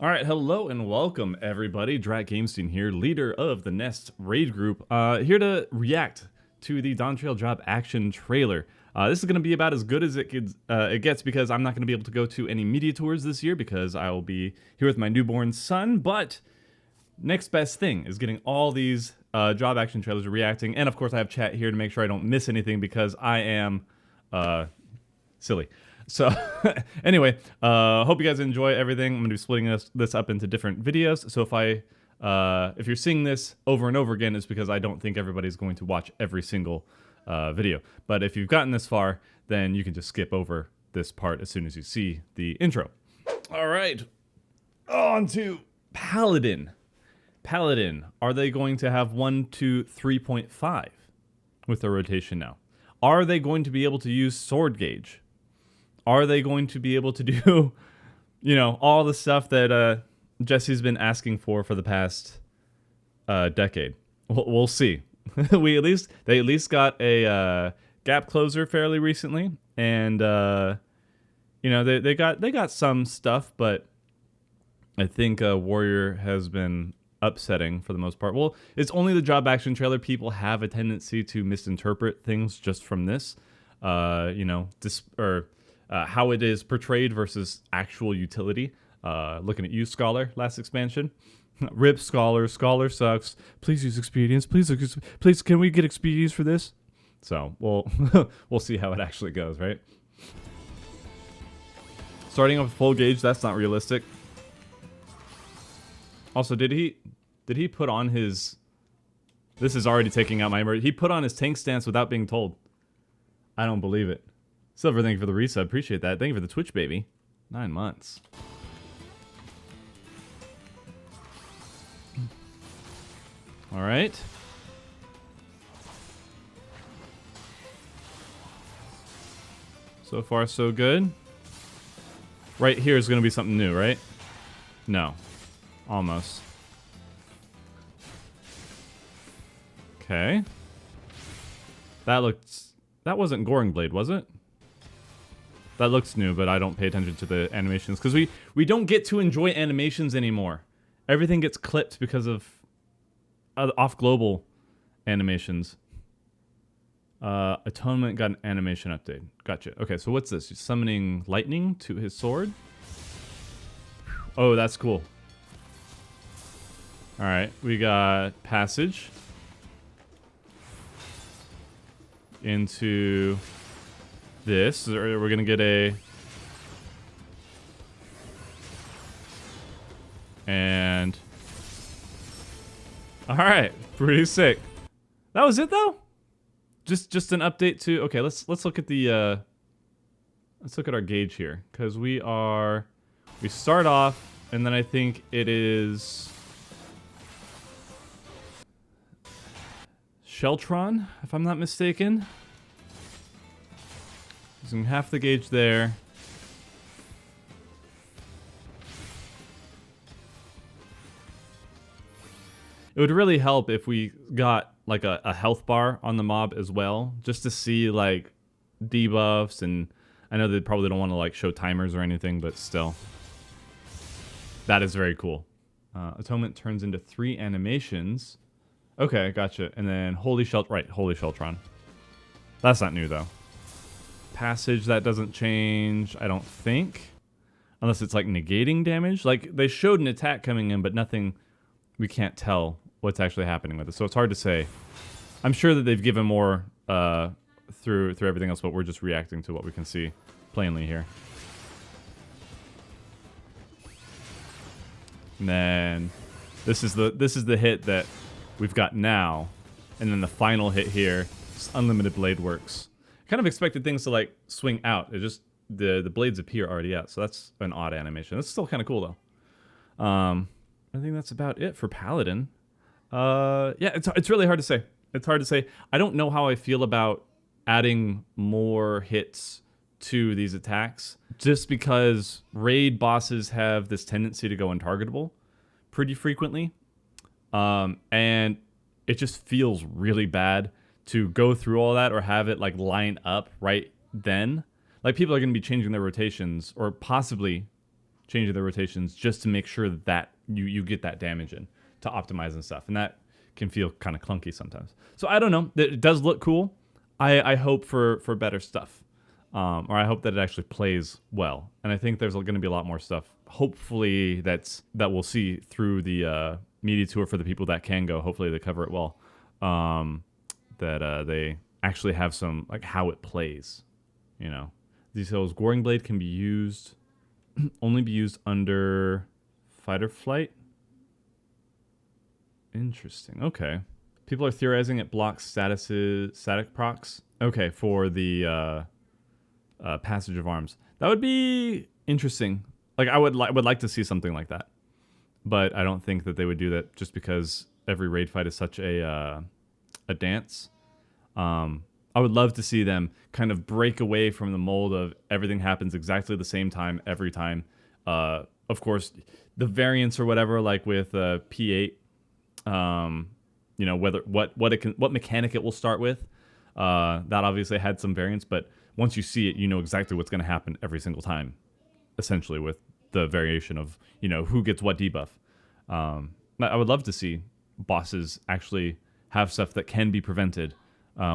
All right, hello and welcome everybody. DrakGamestein here, leader of the Nest raid group, here to react to the Dawntrail job action trailer. This is going to be about as good as it gets because I'm not going to be able to go to any media tours this year because I will be here with my newborn son. But next best thing is getting all these job action trailers, reacting, and of course I have chat here to make sure I don't miss anything because I am silly. So anyway, hope you guys enjoy everything. I'm gonna be splitting this up into different videos. So if you're seeing this over and over again, it's because I don't think everybody's going to watch every single video. But if you've gotten this far, then you can just skip over this part as soon as you see the intro. All right, on to Paladin. Paladin, are they going to have 1, 2, 3.5 with their rotation now? Are they going to be able to use sword gauge? Are they going to be able to do, you know, all the stuff that Jesse's been asking for the past decade? We'll see. They at least got a gap closer fairly recently, and you know they got some stuff, but I think Warrior has been upsetting for the most part. Well, it's only the job action trailer. People have a tendency to misinterpret things just from this, you know, how it is portrayed versus actual utility. Looking at you, Scholar, last expansion. Rip Scholar, Scholar sucks. Please use expedience. Please, can we get expedience for this? So we'll see how it actually goes, right? Starting off with full gauge, that's not realistic. Also, did he put on his? This is already taking out my memory. He put on his tank stance without being told. I don't believe it. Silver, thank you for the resub. Appreciate that. Thank you for the Twitch, baby. 9 months. All right. So far, so good. Right here is going to be something new, right? No. Almost. Okay. That wasn't Goring Blade, was it? That looks new, but I don't pay attention to the animations because we don't get to enjoy animations anymore. Everything gets clipped because of off-global animations. Atonement got an animation update. Gotcha. Okay, so what's this? He's summoning lightning to his sword? Oh, that's cool. All right, we got passage into this. We're gonna get a and all right, pretty sick. That was it though. Just an update to. Okay, let's look at the let's look at our gauge here because we start off and then I think it is Sheltron, if I'm not mistaken. Using half the gauge there. It would really help if we got like a health bar on the mob as well, just to see like debuffs, and I know they probably don't want to like show timers or anything, but still. That is very cool. Atonement turns into 3 animations. Okay, gotcha. And then Holy Sheltron. That's not new though. Passage, that doesn't change, I don't think. Unless it's like negating damage. Like they showed an attack coming in, but nothing, we can't tell what's actually happening with it. So it's hard to say. I'm sure that they've given more through everything else, but we're just reacting to what we can see plainly here. And then this is the hit that we've got now, and then the final hit here, just unlimited blade works. Kind of expected things to like swing out. It just the blades appear already out, so that's an odd animation. That's still kind of cool though. I think that's about it for Paladin. Yeah, it's really hard to say. It's hard to say. I don't know how I feel about adding more hits to these attacks, just because raid bosses have this tendency to go untargetable pretty frequently. And it just feels really bad to go through all that or have it like line up right then. Like people are going to be changing their rotations or possibly changing the rotations just to make sure that you get that damage in to optimize and stuff. And that can feel kind of clunky sometimes. So I don't know. It does look cool. I hope for better stuff. Or I hope that it actually plays well. And I think there's going to be a lot more stuff, hopefully, that we'll see through the media tour for the people that can go. Hopefully they cover it well. That they actually have some, like, how it plays, you know. Details, Goring Blade can be used, only be used under fight or flight. Interesting, okay. People are theorizing it blocks static procs. Okay, for the passage of arms. That would be interesting. Like, I would like to see something like that. But I don't think that they would do that just because every raid fight is such a dance. I would love to see them kind of break away from the mold of everything happens exactly the same time every time. Of course, the variants or whatever, like with P8, you know, what mechanic it will start with. That obviously had some variants, but once you see it, you know exactly what's going to happen every single time, essentially, with the variation of, you know, who gets what debuff. I would love to see bosses actually have stuff that can be prevented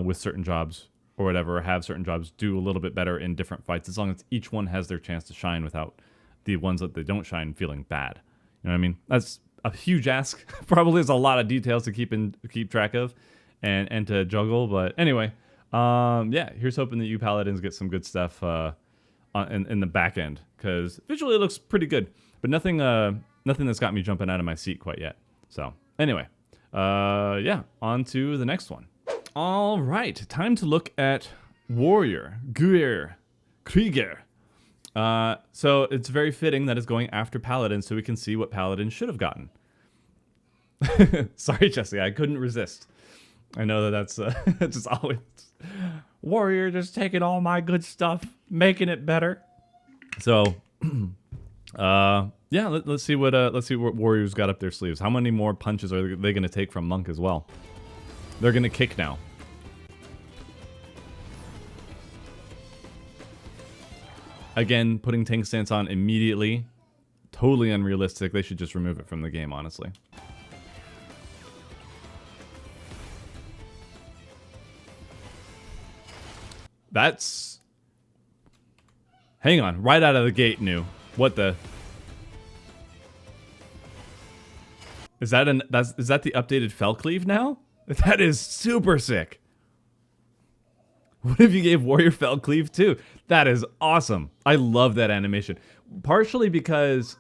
with certain jobs or whatever, or have certain jobs do a little bit better in different fights, as long as each one has their chance to shine without the ones that they don't shine feeling bad. You know what I mean? That's a huge ask. Probably is a lot of details to keep track of and to juggle. But anyway, yeah, here's hoping that you Paladins get some good stuff in the back end, because visually it looks pretty good, but nothing that's got me jumping out of my seat quite yet. So anyway, yeah, on to the next one. All right, time to look at Warrior, Krieger. So it's very fitting that it's going after Paladin, so we can see what Paladin should have gotten. Sorry, Jesse, I couldn't resist. I know that's just always Warrior just taking all my good stuff, making it better. So, yeah, let's see what Warrior's got up their sleeves. How many more punches are they going to take from Monk as well? They're going to kick now. Again, putting tank stance on immediately, totally unrealistic. They should just remove it from the game, honestly. That's... Hang on, right out of the gate, new. What the... Is that the updated Fellcleave now? That is super sick. What if you gave Warrior Fellcleave too? That is awesome. I love that animation. Partially because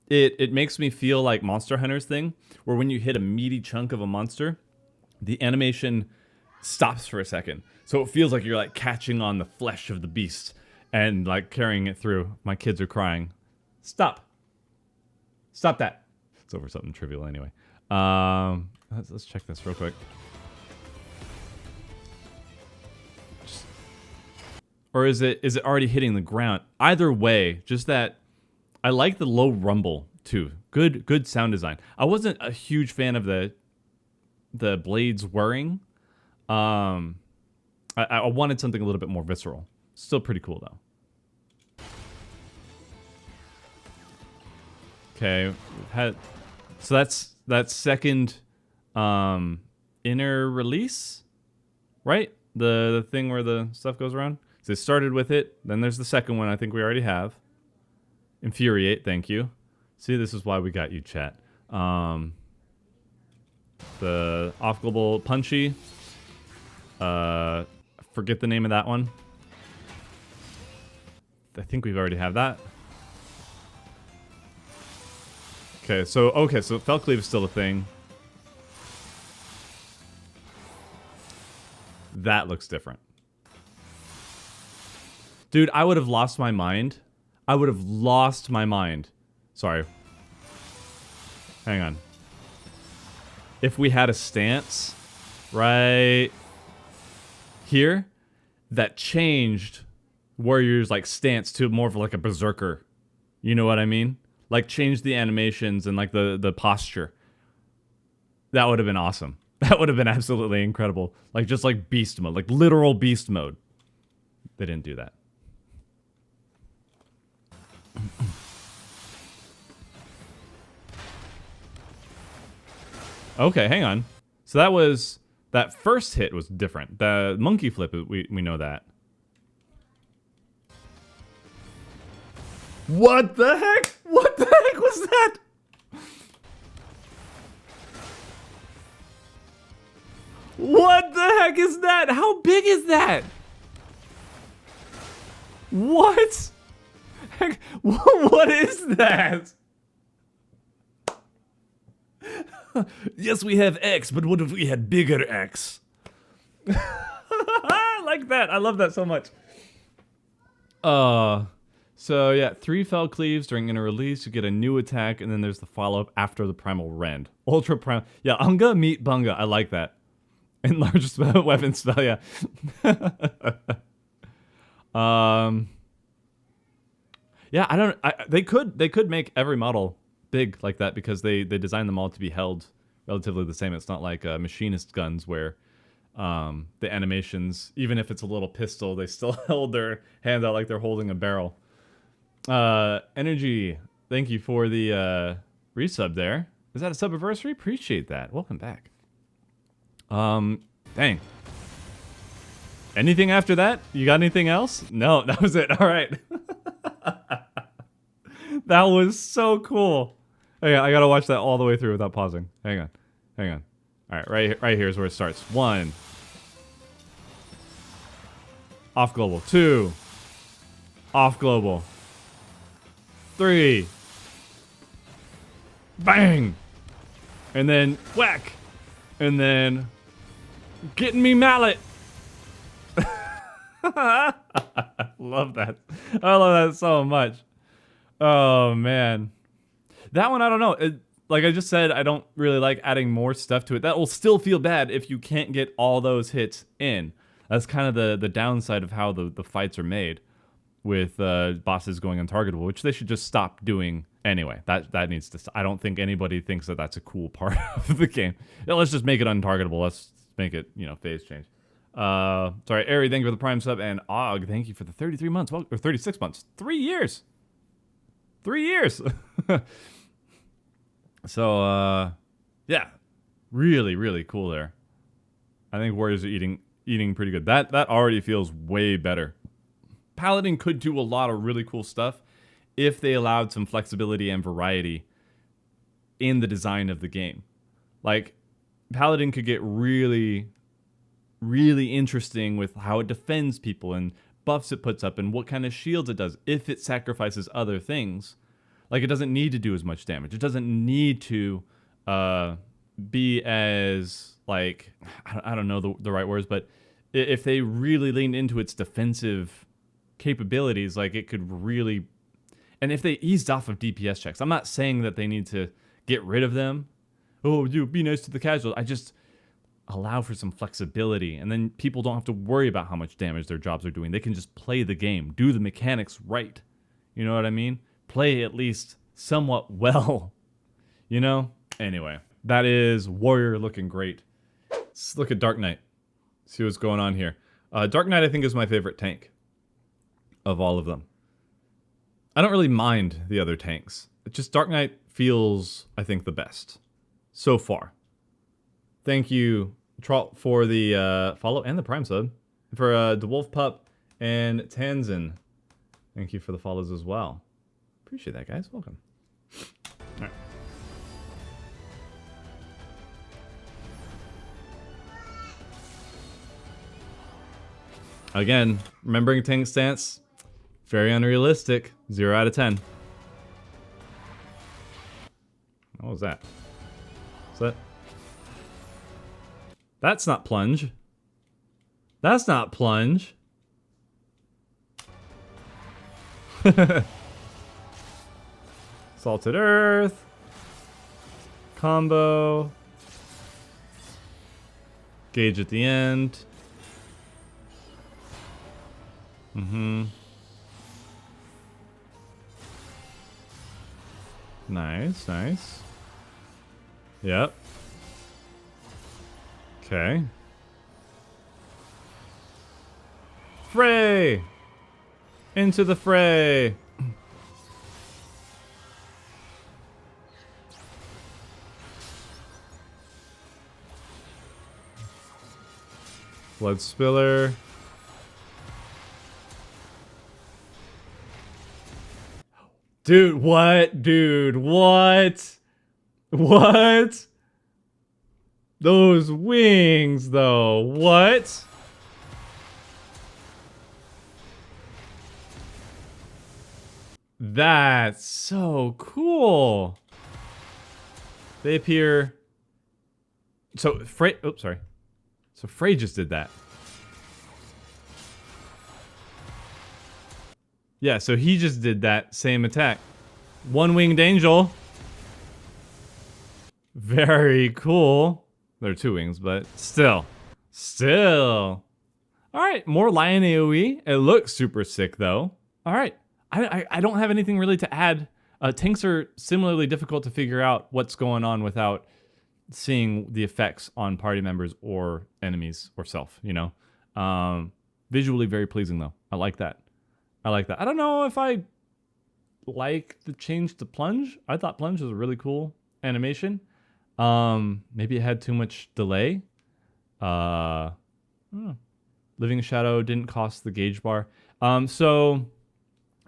it makes me feel like Monster Hunter's thing, where when you hit a meaty chunk of a monster, the animation stops for a second. So it feels like you're like catching on the flesh of the beast and like carrying it through. My kids are crying. Stop. Stop that. It's over something trivial anyway. Let's check this real quick. Or is it already hitting the ground? Either way, just that I like the low rumble too. Good sound design. I wasn't a huge fan of the blades whirring. I wanted something a little bit more visceral. Still pretty cool though. Okay, so that's second inner release, right? The thing where the stuff goes around. So they started with it, then there's the second one I think we already have. Infuriate, thank you. See, this is why we got you, chat. The off-global punchy. Forget the name of that one. I think we've already have that. Okay, so Fellcleave is still a thing. That looks different. Dude, I would have lost my mind. I would have lost my mind. Sorry. Hang on. If we had a stance right here that changed Warrior's like stance to more of like a berserker. You know what I mean? Like changed the animations and like the posture. That would have been awesome. That would have been absolutely incredible. Like just like beast mode, like literal beast mode. They didn't do that. Okay, hang on. So that was... That first hit was different. The monkey flip, we know that. What the heck? What the heck was that? What the heck is that? How big is that? What? Heck, what is that? Yes, we have X, but what if we had bigger X? I like that. I love that so much. So yeah, 3 fell cleaves during inner release. You get a new attack, and then there's the follow-up after the primal rend. Ultra primal. Yeah, Unga meet Bunga. I like that. Enlarged spell, weapon spell, yeah. Yeah, they could make every model big like that because they designed them all to be held relatively the same. It's not like machinist guns where the animations, even if it's a little pistol, they still held their hand out like they're holding a barrel. Energy, thank you for the resub there. Is that a sub-anniversary? Appreciate that. Welcome back. Dang. Anything after that? You got anything else? No, that was it. All right. That was so cool. Hang on, I gotta watch that all the way through without pausing. Hang on. All right, right here is where it starts. 1. Off global. 2. Off global. 3. Bang! And then whack! And then getting me mallet! Love that. I love that so much. Oh, man. That one, I don't know. Like I just said, I don't really like adding more stuff to it. That will still feel bad if you can't get all those hits in. That's kind of the downside of how the fights are made with bosses going untargetable, which they should just stop doing anyway. That needs to... I don't think anybody thinks that that's a cool part of the game. Yeah, let's just make it untargetable. Let's make it, phase change. Sorry, Ari, thank you for the Prime sub, and Og, thank you for the 33 months, or 36 months. 3 years! 3 years! So, yeah. Really, really cool there. I think Warriors are eating pretty good. That already feels way better. Paladin could do a lot of really cool stuff if they allowed some flexibility and variety in the design of the game. Like, Paladin could get really, really interesting with how it defends people and buffs it puts up and what kind of shields it does if it sacrifices other things. Like, it doesn't need to do as much damage. It doesn't need to be as, like, I don't know the right words, but if they really leaned into its defensive capabilities, like, it could really... And if they eased off of DPS checks, I'm not saying that they need to get rid of them. Oh, dude, be nice to the casuals. I just allow for some flexibility, and then people don't have to worry about how much damage their jobs are doing. They can just play the game, do the mechanics right. You know what I mean? Play at least somewhat well, Anyway, that is Warrior looking great. Let's look at Dark Knight. See what's going on here. Dark Knight, I think, is my favorite tank of all of them. I don't really mind the other tanks. Just Dark Knight feels, I think, the best so far. Thank you, Tralt, for the follow and the Prime sub. For DeWolf Pup and Tanzin. Thank you for the follows as well. Appreciate that, guys. Welcome. All right. Again, remembering tank stance, very unrealistic. 0 out of 10. What was that? Is that? That's not plunge. That's not plunge. Salted Earth. Combo. Gauge at the end. Nice, nice. Yep. Okay. Fray! Into the fray! Blood Spiller. Dude, what? Dude, what? What? Those wings, though. What? That's so cool. They appear. So Frey. Oops, sorry. So Frey just did that. Yeah, so he just did that same attack. One-winged angel. Very cool. There are two wings, but still. Still. Alright, more lion AoE. It looks super sick, though. Alright. I don't have anything really to add. Tanks are similarly difficult to figure out what's going on without seeing the effects on party members or enemies or self, you know? Visually very pleasing, though. I like that. I like that. I don't know if I like the change to plunge. I thought plunge was a really cool animation. Maybe it had too much delay. Living Shadow didn't cost the gauge bar. So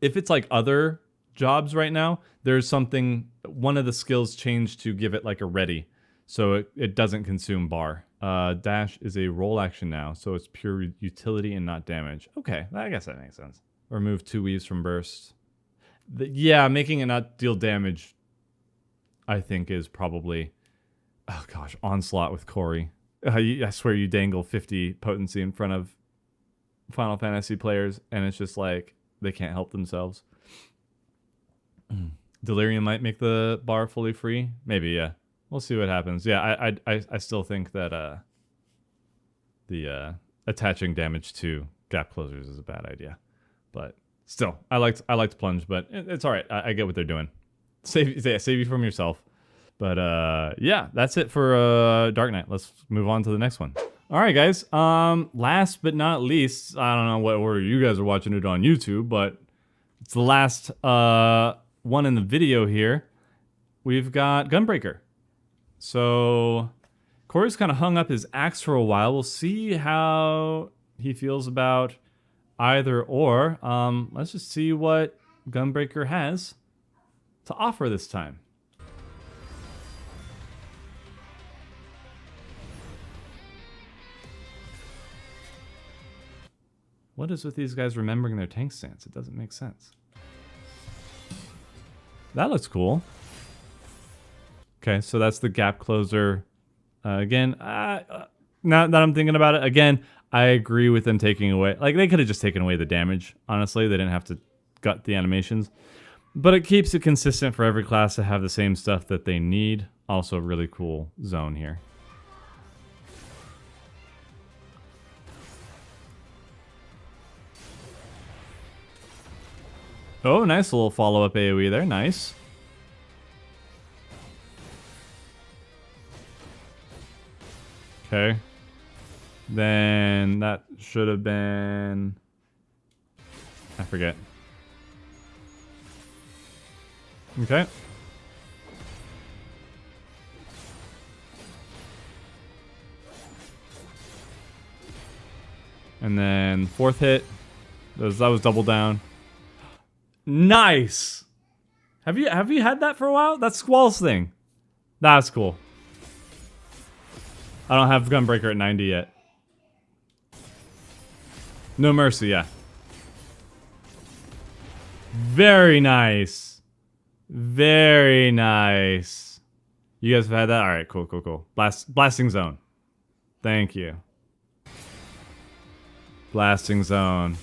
if it's like other jobs right now, there's something, one of the skills changed to give it like a ready. So it doesn't consume bar. Dash is a roll action now, so it's pure utility and not damage. Okay, I guess that makes sense. Remove 2 weaves from burst. Yeah, making it not deal damage, I think, is probably... Oh gosh, Onslaught with Corey. I swear you dangle 50 potency in front of Final Fantasy players, and it's just like, they can't help themselves. Delirium might make the bar fully free. Maybe, yeah. We'll see what happens. Yeah, I still think that the attaching damage to gap closers is a bad idea. But still, I liked plunge, but it's all right. I get what they're doing. Save you from yourself. But yeah, that's it for Dark Knight. Let's move on to the next one. All right, guys. Last but not least, I don't know what order you guys are watching it on YouTube, but it's the last one in the video here. We've got Gunbreaker. So Corey's kind of hung up his axe for a while. We'll see how he feels about either or. Let's just see what Gunbreaker has to offer this time. What is with these guys remembering their tank stance? It doesn't make sense. That looks cool. Okay, so that's the gap closer. Again, now that I'm thinking about it, again, I agree with them taking away... Like, they could have just taken away the damage, honestly. They didn't have to gut the animations. But it keeps it consistent for every class to have the same stuff that they need. Also, really cool zone here. Oh, nice little follow-up AoE there. Nice. Okay. Then that should have been... I forget. Okay. And then fourth hit. That was double down. Nice. Have you had that for a while? That's Squall's thing. That's cool. I don't have Gunbreaker at 90 yet. No Mercy, yeah. Very nice. Very nice. You guys have had that? Alright, cool, cool, cool. Blasting Zone. Thank you. Blasting Zone.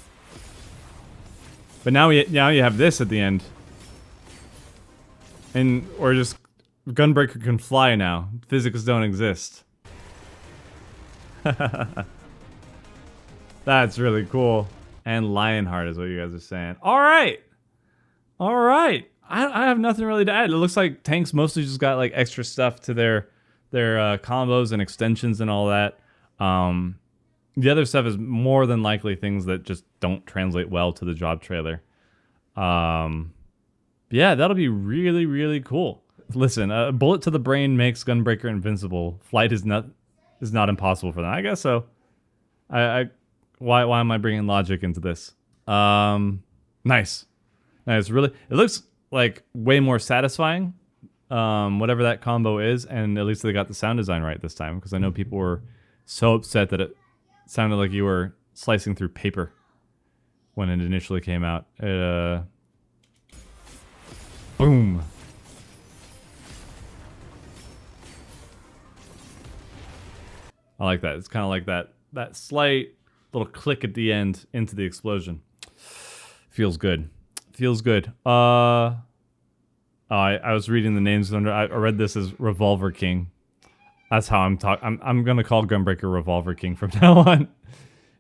But now you have this at the end. And, or just, Gunbreaker can fly now. Physics don't exist. That's really cool. And Lionheart is what you guys are saying. Alright! Alright! I have nothing really to add. It looks like tanks mostly just got like extra stuff to their combos and extensions and all that. The other stuff is more than likely things that just don't translate well to the job trailer. Yeah, that'll be really, really cool. Listen, a bullet to the brain makes Gunbreaker invincible. Flight is not impossible for them. I guess so. Why am I bringing logic into this? Nice. Really, it looks like way more satisfying. Whatever that combo is, and at least they got the sound design right this time, because I know people were so upset that it sounded like you were slicing through paper when it initially came out. Boom. I like that. It's kind of like that slight little click at the end into the explosion. Feels good. Feels good. I was reading the names under. I read this as Revolver King. That's how I'm talking. I'm gonna call Gunbreaker Revolver King from now on.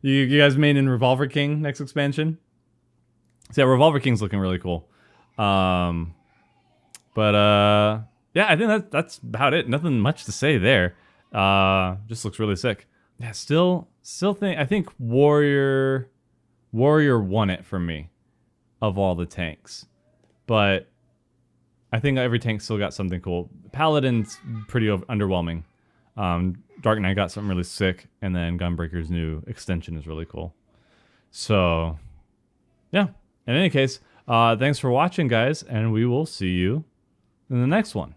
You guys main in Revolver King next expansion? So yeah, Revolver King's looking really cool. Yeah, I think that's about it. Nothing much to say there. Just looks really sick. Yeah, still I think Warrior won it for me of all the tanks, but I think every tank still got something cool. Paladin's pretty underwhelming. Dark Knight got something really sick, and then Gunbreaker's new extension is really cool. So, yeah. In any case, thanks for watching, guys, and we will see you in the next one.